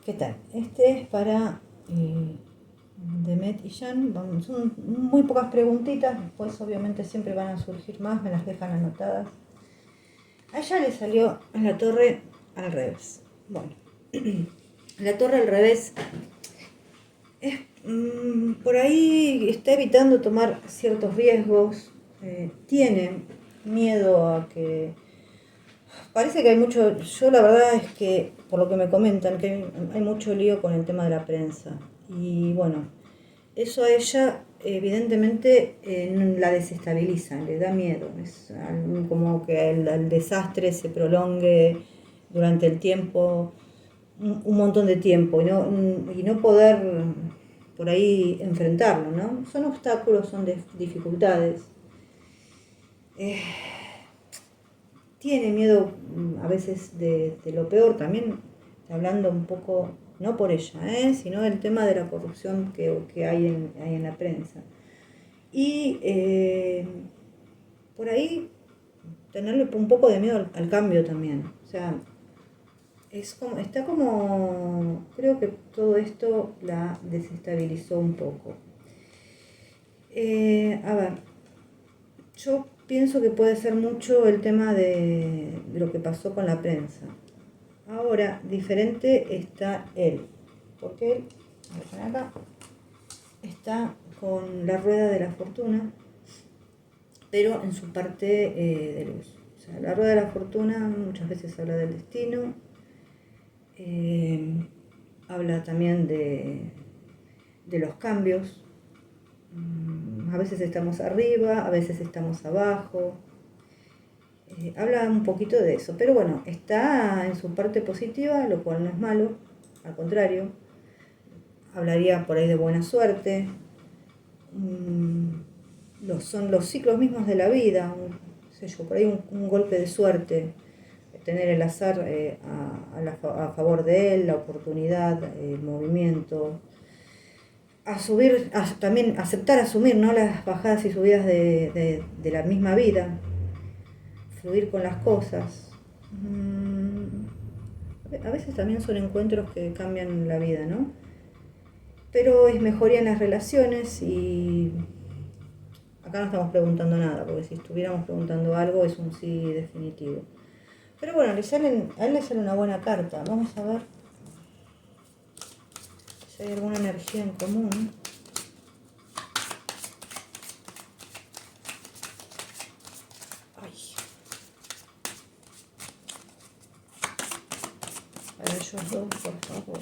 ¿Qué tal? Este es para Demet y Jan. Son muy pocas preguntitas, después obviamente siempre van a surgir más, me las dejan anotadas. A ella le salió la torre al revés. Bueno, la torre al revés es, por ahí está evitando tomar ciertos riesgos, tiene miedo a que... Parece que hay mucho, yo la verdad es que, por lo que me comentan, que hay mucho lío con el tema de la prensa. Y bueno, eso a ella evidentemente la desestabiliza, le da miedo. Es como que el desastre se prolongue durante el tiempo, un montón de tiempo, y no poder por ahí enfrentarlo, ¿no? Son obstáculos, son dificultades. Tiene miedo a veces de lo peor, también hablando un poco, no por ella, sino el tema de la corrupción que hay en la prensa. Y por ahí tenerle un poco de miedo al cambio también. O sea, está como, creo que todo esto la desestabilizó un poco. A ver, yo pienso que puede ser mucho el tema de lo que pasó con la prensa. Ahora, diferente está él, porque él, acá, está con la rueda de la fortuna, pero en su parte de luz. O sea, la rueda de la fortuna muchas veces habla del destino, habla también de los cambios. A veces estamos arriba, a veces estamos abajo. Habla un poquito de eso, pero bueno, está en su parte positiva, lo cual no es malo, al contrario, hablaría por ahí de buena suerte. Son los ciclos mismos de la vida, por ahí un golpe de suerte, tener el azar a favor de él, la oportunidad, el movimiento, también aceptar asumir, ¿no?, las bajadas y subidas de la misma vida, fluir con las cosas. A veces también son encuentros que cambian la vida, ¿no? Pero es mejoría en las relaciones y acá no estamos preguntando nada, porque si estuviéramos preguntando algo es un sí definitivo. Pero bueno, a él le sale una buena carta. Vamos a ver si hay alguna energía en común. Ay. Para ellos dos, por favor.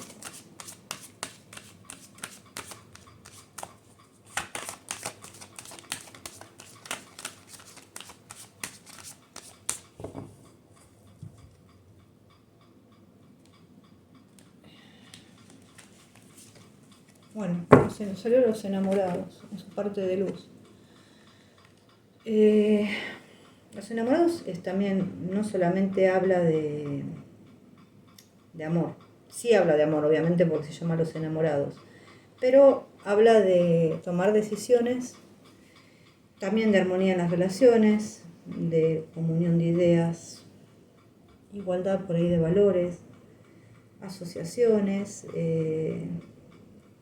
Bueno, nos salieron los enamorados, en su parte de luz. Los enamorados también no solamente habla de amor, sí habla de amor, obviamente, porque se llama Los Enamorados, pero habla de tomar decisiones, también de armonía en las relaciones, de comunión de ideas, igualdad por ahí de valores, asociaciones.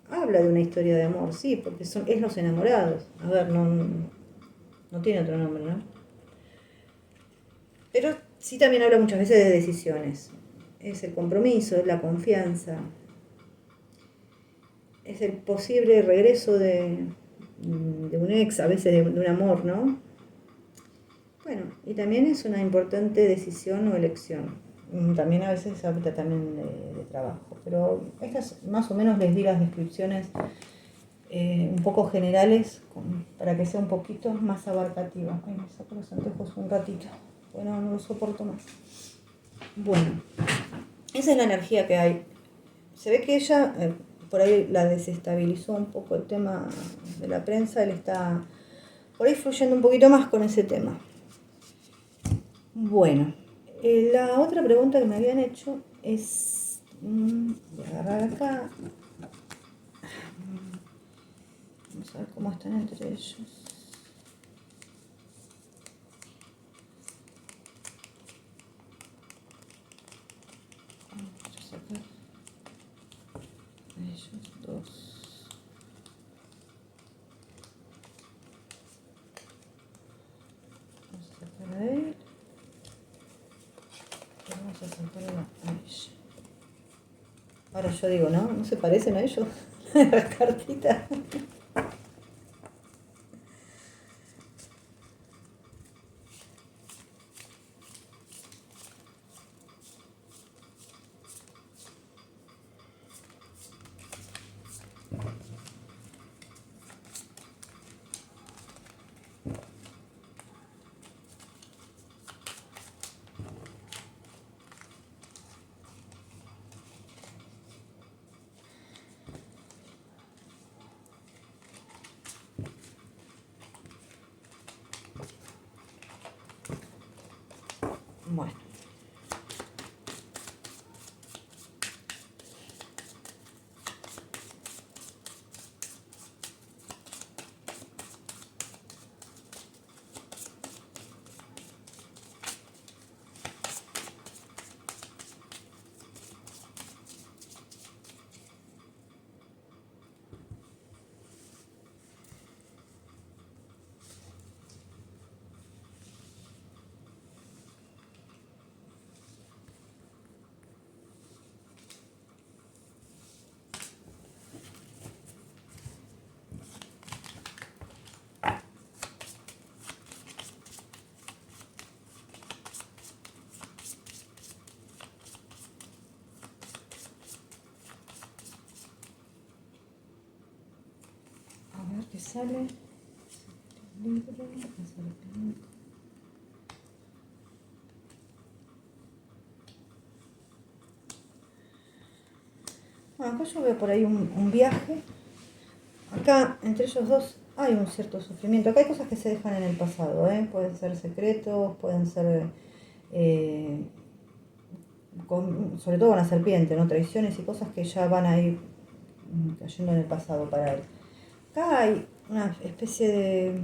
Habla de una historia de amor, sí, porque es Los Enamorados. A ver, no tiene otro nombre, ¿no? Pero sí también habla muchas veces de decisiones. Es el compromiso, es la confianza, es el posible regreso de un ex, a veces de un amor, ¿no? Bueno, y también es una importante decisión o elección. También a veces se habla también de trabajo. Pero estas más o menos les di las descripciones un poco generales para que sea un poquito más abarcativa. Ay, me saco los anteojos un ratito. Bueno, no lo soporto más. Bueno, esa es la energía que hay. Se ve que ella por ahí la desestabilizó un poco el tema de la prensa. Él está por ahí fluyendo un poquito más con ese tema. Bueno, la otra pregunta que me habían hecho es... voy a agarrar acá. Vamos a ver cómo están entre ellos. Vamos a sacar ellos dos. Vamos a sacar a él. Y vamos a sacar a ella. Ahora yo digo, ¿no? ¿No se parecen a ellos? Las cartitas. Bueno. A ver qué sale. Libro, acercamiento. Bueno, acá yo veo por ahí un viaje. Acá, entre ellos dos, hay un cierto sufrimiento. Acá hay cosas que se dejan en el pasado, ¿eh? Pueden ser secretos, pueden ser, eh, sobre todo con la serpiente, ¿no? Traiciones y cosas que ya van a ir cayendo en el pasado para él. Acá hay una especie de...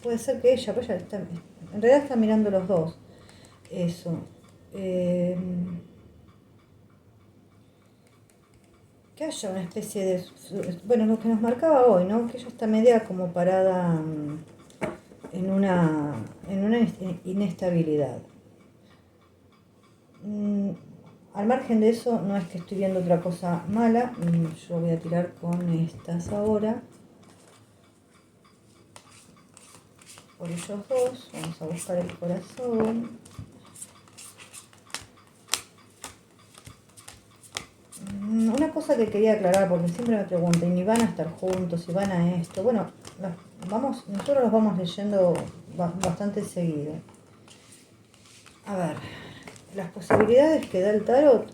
Puede ser que ella, pues ella está, en realidad están mirando los dos. Eso. Que haya una especie de... Bueno, lo que nos marcaba hoy, ¿no? Que ella está media como parada en una inestabilidad. Al margen de eso, no es que estoy viendo otra cosa mala. Yo voy a tirar con estas ahora. Por ellos dos, vamos a buscar el corazón. Una cosa que quería aclarar, porque siempre me preguntan, ¿y van a estar juntos? ¿Y van a esto? Bueno, nosotros los vamos leyendo bastante seguido. A ver, las posibilidades que da el tarot,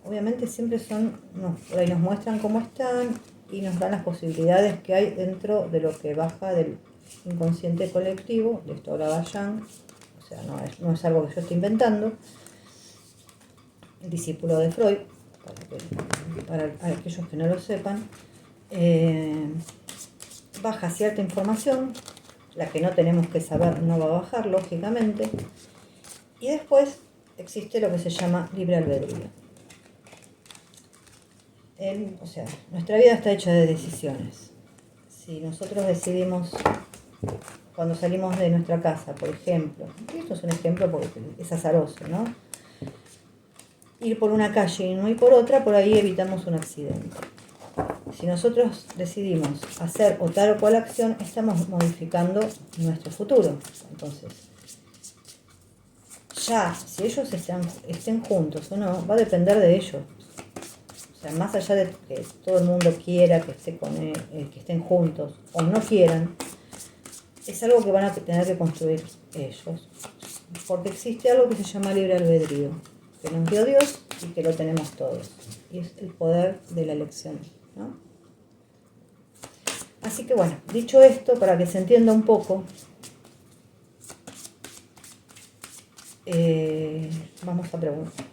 obviamente siempre son, por ahí nos muestran cómo están y nos dan las posibilidades que hay dentro de lo que baja del inconsciente colectivo. De esto hablaba Jung, o sea, no es algo que yo estoy inventando. El discípulo de Freud, para aquellos que no lo sepan, baja cierta información, la que no tenemos que saber no va a bajar, lógicamente, y después existe lo que se llama libre albedrío. O sea, nuestra vida está hecha de decisiones. Si nosotros decidimos, cuando salimos de nuestra casa, por ejemplo, y esto es un ejemplo porque es azaroso, ¿no? Ir por una calle y no ir por otra, por ahí evitamos un accidente. Si nosotros decidimos hacer o tal o cual acción, estamos modificando nuestro futuro. Entonces, ya, si ellos estén juntos o no, va a depender de ellos. O sea, más allá de que todo el mundo quiera que que estén juntos o no quieran, es algo que van a tener que construir ellos. Porque existe algo que se llama libre albedrío, que nos dio Dios y que lo tenemos todos. Y es el poder de la elección, ¿no? Así que bueno, dicho esto, para que se entienda un poco, vamos a preguntar.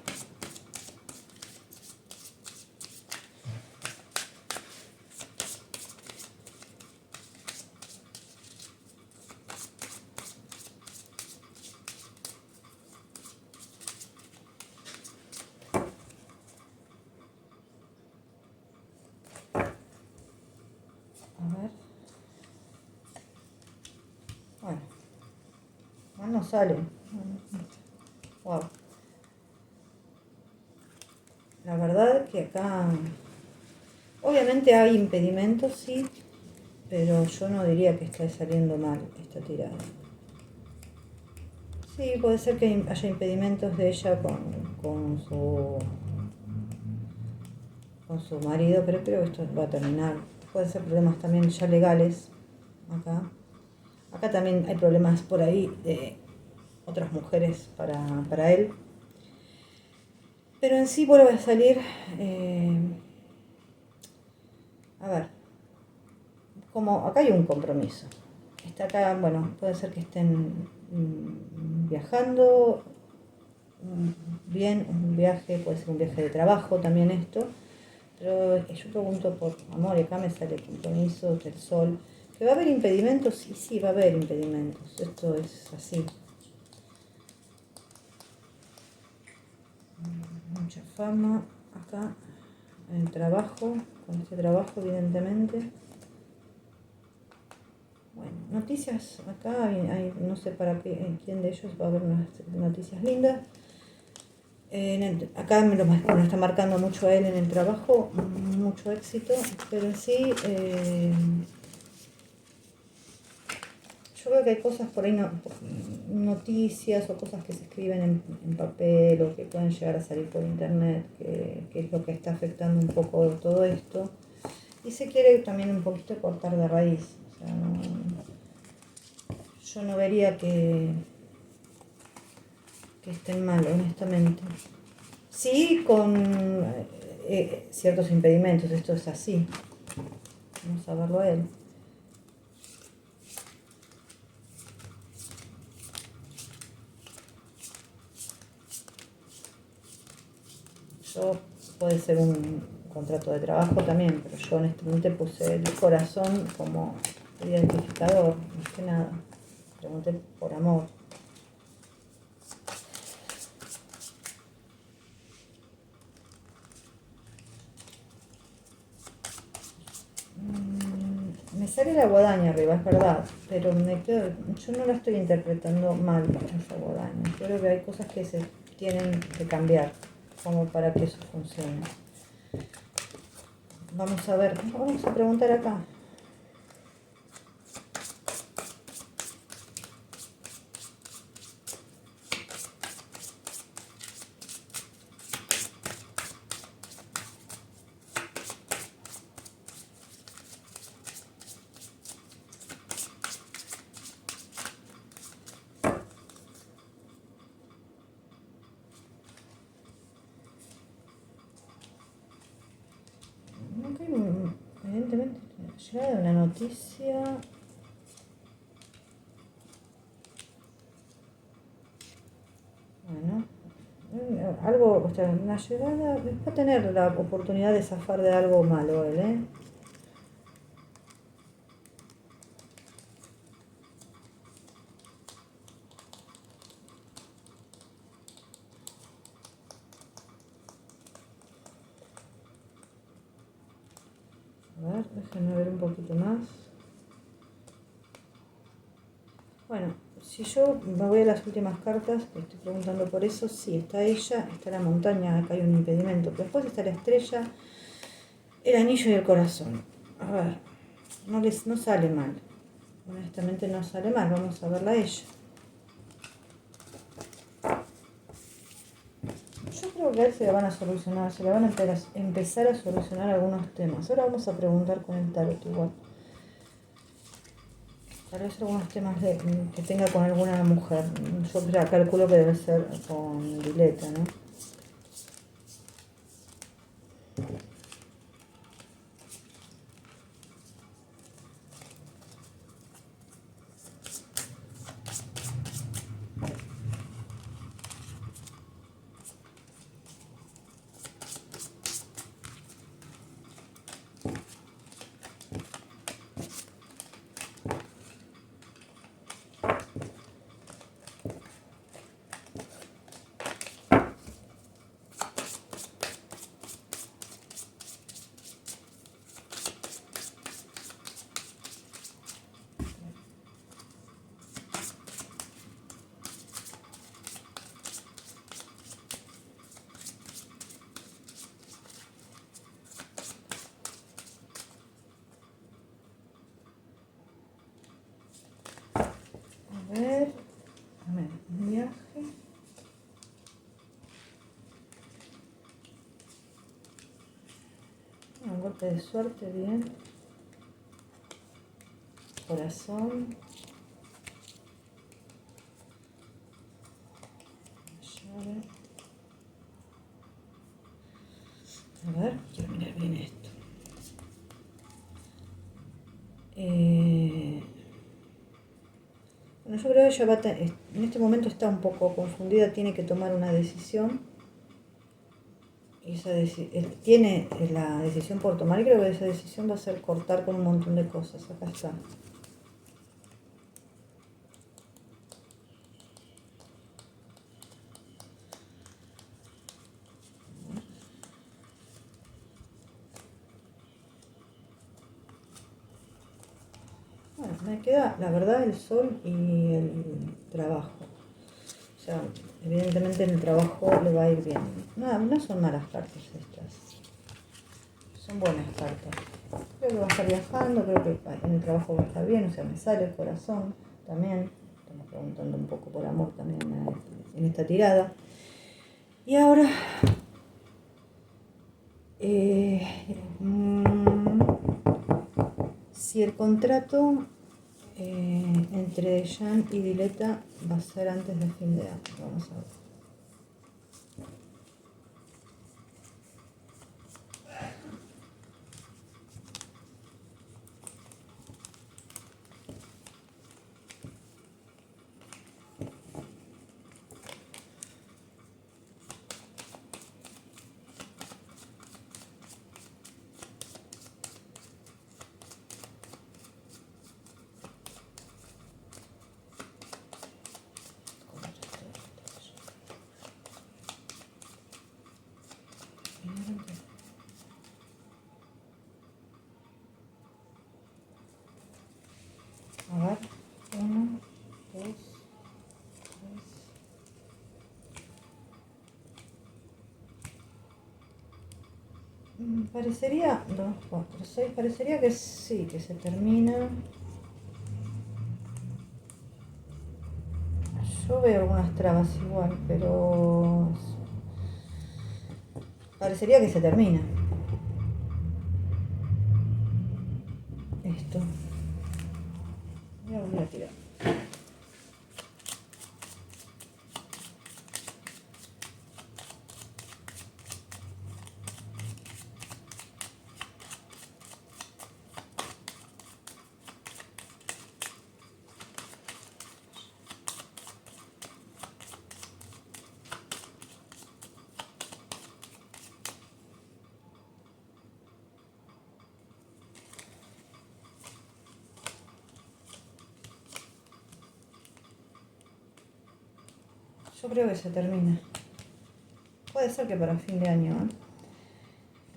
no sale. Wow. La verdad que acá, obviamente hay impedimentos, sí, pero yo no diría que está saliendo mal esta tirada. Sí, puede ser que haya impedimentos de ella con su marido, pero creo que esto va a terminar. Puede ser problemas también ya legales acá. Acá también hay problemas por ahí de otras mujeres para él. Pero en sí vuelve a salir, a ver, como acá hay un compromiso. Está acá, bueno, puede ser que estén viajando, bien, un viaje, puede ser un viaje de trabajo también esto. Pero yo pregunto por amor, y acá me sale compromiso del sol. ¿Que va a haber impedimentos? Sí, sí, va a haber impedimentos. Esto es así. Mucha fama acá en el trabajo, con este trabajo evidentemente. Bueno, noticias acá, no sé para quién de ellos va a haber unas noticias lindas. Acá bueno, está marcando mucho a él en el trabajo, mucho éxito, pero en sí yo creo que hay cosas por ahí, noticias o cosas que se escriben en papel o que pueden llegar a salir por internet, que es lo que está afectando un poco todo esto. Y se quiere también un poquito cortar de raíz. O sea, yo no vería que estén mal, honestamente. Sí, con ciertos impedimentos, esto es así. Vamos a verlo a él. Yo, puede ser un contrato de trabajo también, pero yo honestamente puse el corazón como identificador, más que nada. Pregunté por amor. Me sale la guadaña arriba, es verdad, pero yo no la estoy interpretando mal esa guadaña. Yo creo que hay cosas que se tienen que cambiar como para que eso funcione. Vamos a ver, vamos a preguntar acá. Evidentemente, llega una noticia. Bueno, algo, o sea, una llegada, va a tener la oportunidad de zafar de algo malo él, ¿eh? A ver, déjenme ver un poquito más. Bueno, si yo me voy a las últimas cartas, que estoy preguntando por eso, sí, está ella, está la montaña, acá hay un impedimento, pero después está la estrella, el anillo y el corazón. A ver, no sale mal. Honestamente no sale mal, vamos a verla a ella. Yo creo que a él se le van a solucionar, se le van a empezar a solucionar algunos temas. Ahora vamos a preguntar con el tarot igual. Tal vez algunos temas que tenga con alguna mujer. Yo calculo que debe ser con Dileta, ¿no? parte de suerte, bien. Corazón. Llave. A ver, quiero mirar bien esto. Bueno, yo creo que ella en este momento está un poco confundida, tiene que tomar una decisión. Y tiene la decisión por tomar y creo que esa decisión va a ser cortar con un montón de cosas. Acá está. Bueno, me queda la verdad el sol y el trabajo. O sea, evidentemente en el trabajo le va a ir bien. No son malas cartas estas. Son buenas cartas. Creo que va a estar viajando, creo que en el trabajo va a estar bien. O sea, me sale el corazón también. Estamos preguntando un poco por amor también en esta tirada. Y ahora... si el contrato entre Jan y Diletta va a ser antes del fin de año. Vamos a ver. A ver, 1, 2, 3. Parecería, 2, 4, 6, parecería que sí, que se termina. Yo veo algunas trabas igual, pero parecería que se termina. Esto. Voy a volver a tirar. Yo creo que se termina. Puede ser que para fin de año, ¿eh?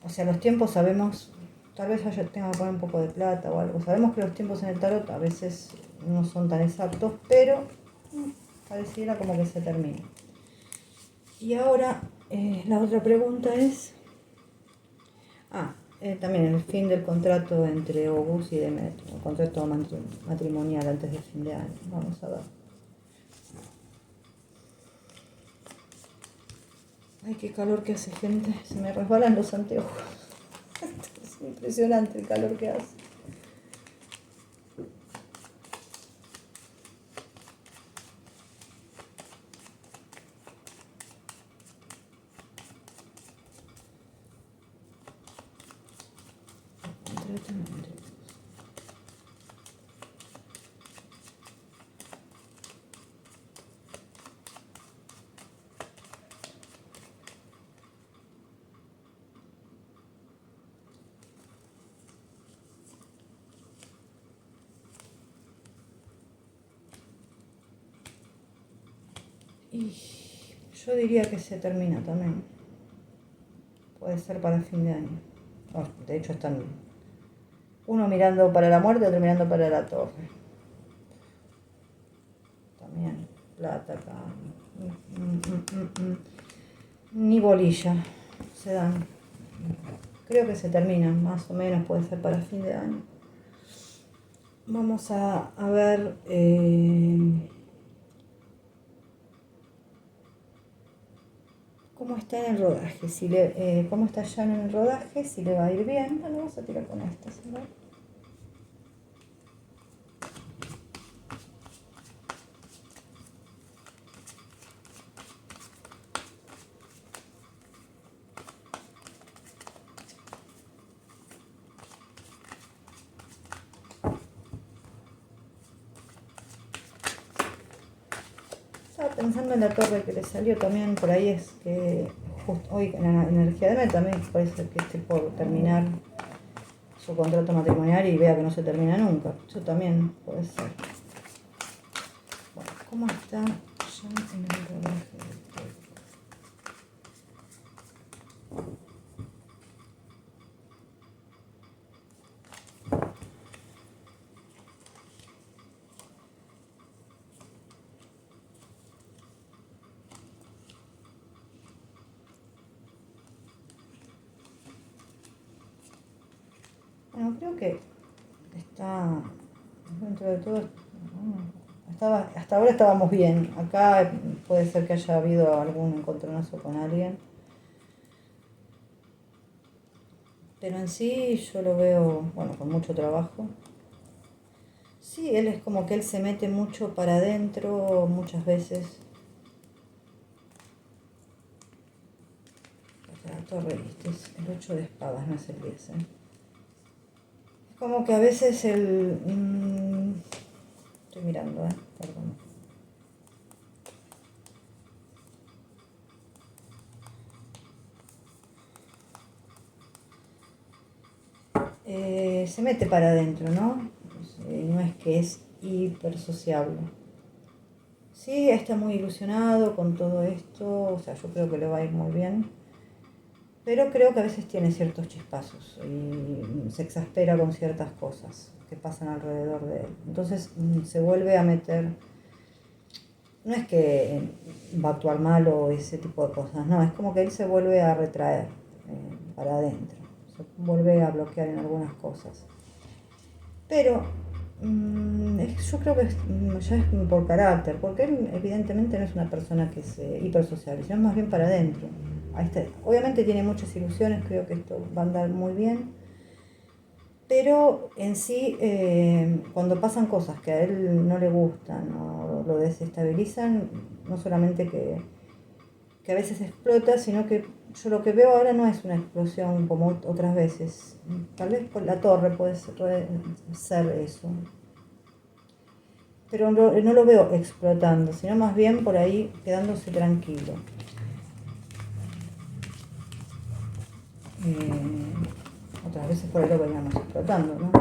O sea, los tiempos sabemos, tal vez yo tenga que poner un poco de plata o algo. Sabemos que los tiempos en el tarot a veces no son tan exactos, pero pareciera como que se termina. Y ahora la otra pregunta es... también el fin del contrato entre Obús y Demet, el contrato matrimonial antes del fin de año. Vamos a ver. Ay, qué calor que hace, gente. Se me resbalan los anteojos. Es impresionante el calor que hace. Y yo diría que se termina también. Puede ser para fin de año. De hecho están uno mirando para la muerte, otro mirando para la torre. También plata acá. Ni bolilla se dan. Creo que se termina, más o menos puede ser para fin de año. Vamos a ver... cómo está en el rodaje, cómo está ya en el rodaje, si le va a ir bien. Bueno, vamos a tirar con esta, ¿sí? Estaba pensando en la torre que le salió también, por ahí es que justo hoy en la energía de Met también puede ser que esté por terminar su contrato matrimonial y vea que no se termina nunca. Eso también puede ser. Bueno, ¿cómo está ya en el rodaje del todo? Bueno, creo que está dentro de todo. Hasta ahora estábamos bien. Acá puede ser que haya habido algún encontronazo con alguien. Pero en sí yo lo veo, bueno, con mucho trabajo. Sí, él es como que él se mete mucho para adentro muchas veces. La torre, este es el 8 de espadas, no es el 10, ¿eh? Es como que a veces estoy mirando, perdón. Se mete para adentro, ¿no? No es que es hiper sociable. Sí, está muy ilusionado con todo esto, o sea, yo creo que le va a ir muy bien. Pero creo que a veces tiene ciertos chispazos y se exaspera con ciertas cosas que pasan alrededor de él. Entonces se vuelve a meter, no es que va a actuar mal o ese tipo de cosas, no, es como que él se vuelve a retraer para adentro, se vuelve a bloquear en algunas cosas. Pero yo creo que ya es por carácter, porque él evidentemente no es una persona que se hipersociable, sino más bien para adentro. Obviamente tiene muchas ilusiones, creo que esto va a andar muy bien, pero en sí, cuando pasan cosas que a él no le gustan o lo desestabilizan, no solamente que a veces explota, sino que yo lo que veo ahora no es una explosión como otras veces. Tal vez por la torre puede ser eso. Pero no lo veo explotando, sino más bien por ahí quedándose tranquilo. Otras veces por ahí lo veníamos explotando, ¿no?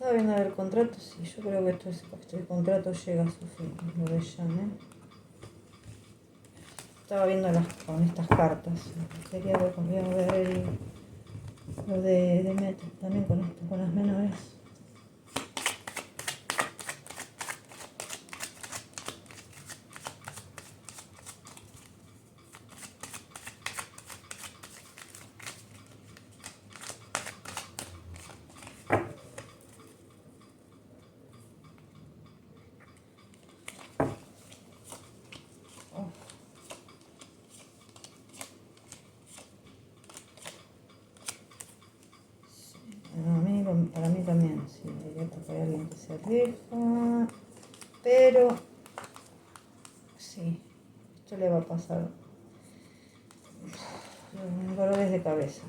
Pero estaba viendo el contrato, sí, yo creo que este contrato llega a su fin, lo de Jan, ¿eh? Estaba viendo con estas cartas. Quería ver lo de Met también con las menores. Para mí también, sí, diría que hay alguien que se rifa, pero sí, esto le va a pasar dolores de cabeza.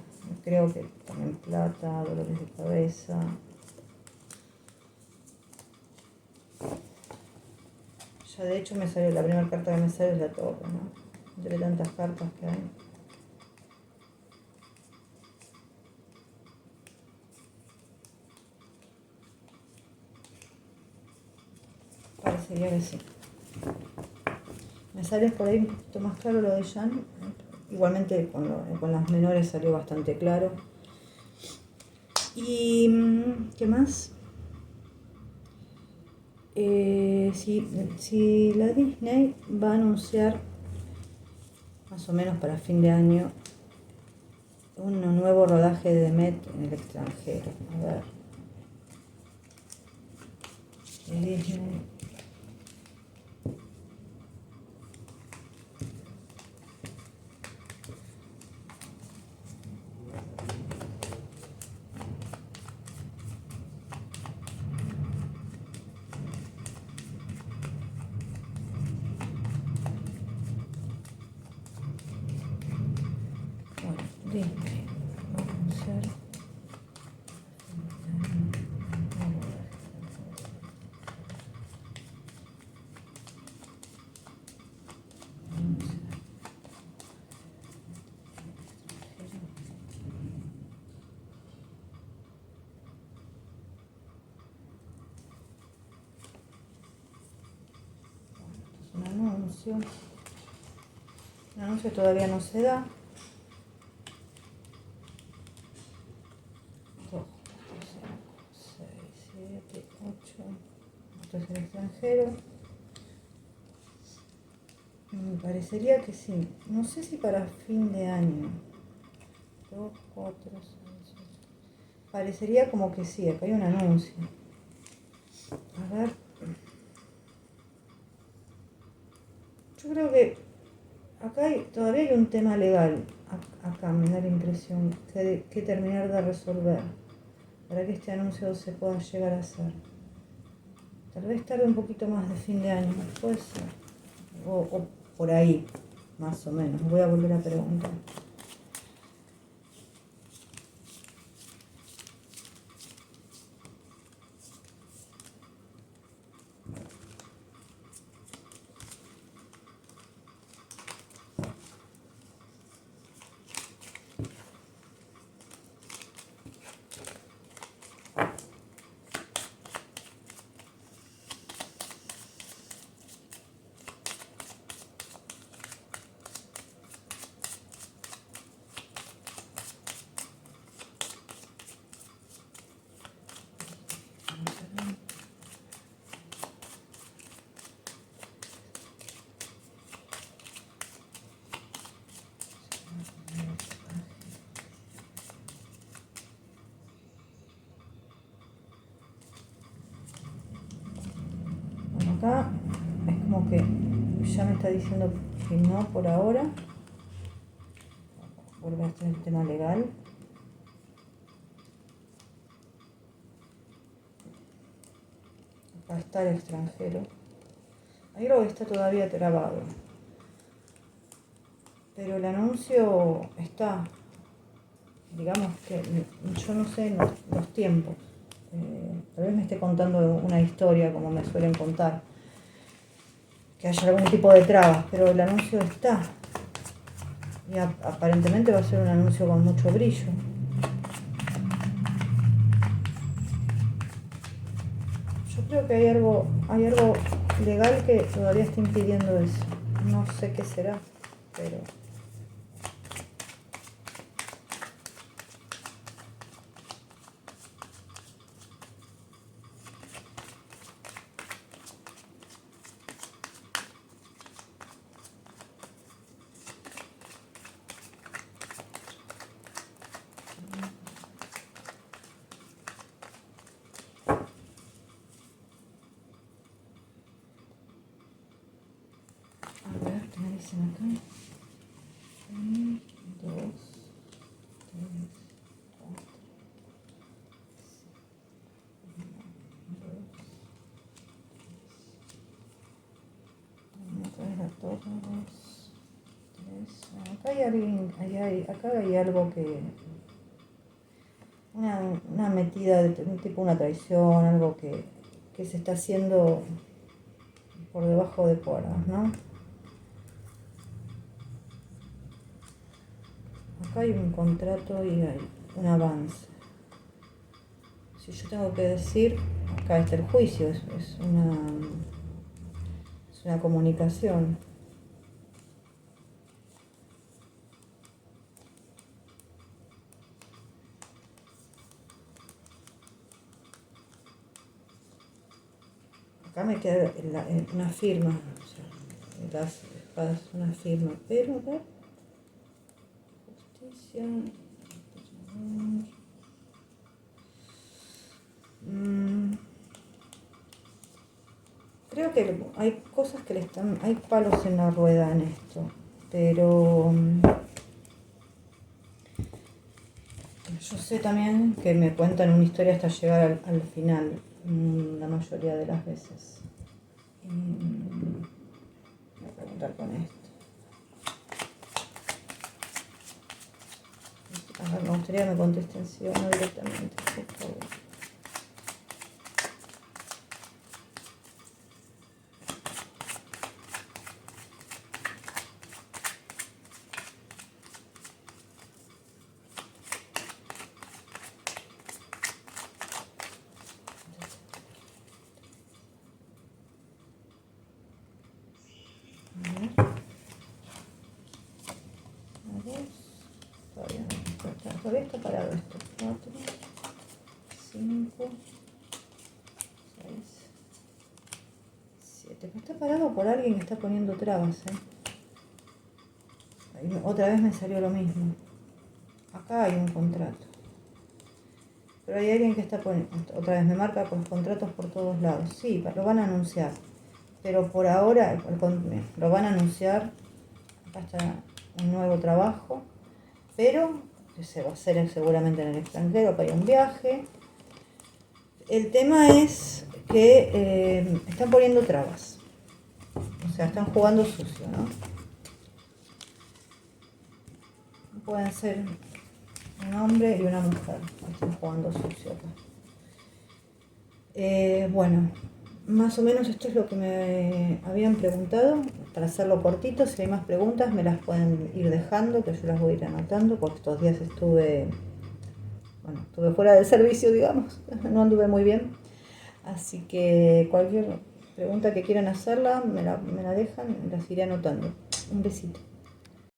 Creo que también plata, dolores de cabeza. Ya de hecho me salió, la primera carta que me sale es la torre, ¿no? Entre tantas cartas que hay. Parecería que sí. Me sale por ahí un poquito más claro lo de Jan. Igualmente con las menores salió bastante claro. ¿Y qué más? Si la Disney va a anunciar más o menos para fin de año un nuevo rodaje de Met en el extranjero. A ver. Disney. Bueno, Disney va a anunciar. Un anuncio. El anuncio todavía no se da. 2, 4, 5, 6, 7, 8. Esto es el extranjero. Me parecería que sí. No sé si para fin de año. 2, 4, 6, 8. Parecería como que sí. Acá hay un anuncio. A ver. Yo creo que acá todavía hay un tema legal. Acá me da la impresión que terminar de resolver para que este anuncio se pueda llegar a hacer. Tal vez tarde un poquito más de fin de año. Puede ser. O por ahí, más o menos. Voy a volver a preguntar. Bueno, acá es como que ya me está diciendo que no por ahora. Vuelve a estar el tema legal. Acá está el extranjero. Ahí creo que está todavía trabado. Pero el anuncio está. Digamos que yo no sé los tiempos. Tal vez me esté contando una historia como me suelen contar. Que haya algún tipo de trabas, pero el anuncio está. Y aparentemente va a ser un anuncio con mucho brillo. Yo creo que hay algo legal que todavía está impidiendo eso. No sé qué será, pero... A ver, ¿qué me dicen acá? 1, 2, 3, 4, 5, 2, 3. Acá hay alguien, acá hay algo que... Una metida de tipo una traición, algo que se está haciendo por debajo de cuerdas, ¿no? Acá hay un contrato y hay un avance. Si yo tengo que decir, acá está el juicio, es una comunicación. Acá me queda una firma, o sea, las espadas, una firma, pero a ver, justicia. Creo que hay cosas que hay palos en la rueda en esto, pero yo sé también que me cuentan una historia hasta llegar al final, la mayoría de las veces. Voy a preguntar con esto. A ver, me gustaría que me contesten sí o no directamente, por favor. Todavía está parado esto. 4, 5, 6, 7. Está parado por alguien que está poniendo trabas, Otra vez me salió lo mismo. Acá hay un contrato. Pero hay alguien que está poniendo... Otra vez me marca con contratos por todos lados. Sí, lo van a anunciar. Pero por ahora lo van a anunciar. Acá está un nuevo trabajo. Pero que se va a hacer seguramente en el extranjero, que hay un viaje. El tema es que están poniendo trabas. O sea, están jugando sucio, ¿no? Pueden ser un hombre y una mujer que están jugando sucio acá. Bueno, más o menos esto es lo que me habían preguntado. Para hacerlo cortito, si hay más preguntas me las pueden ir dejando, que yo las voy a ir anotando, porque estos días estuve fuera del servicio, digamos, no anduve muy bien. Así que cualquier pregunta que quieran hacerla, me la dejan, las iré anotando. Un besito.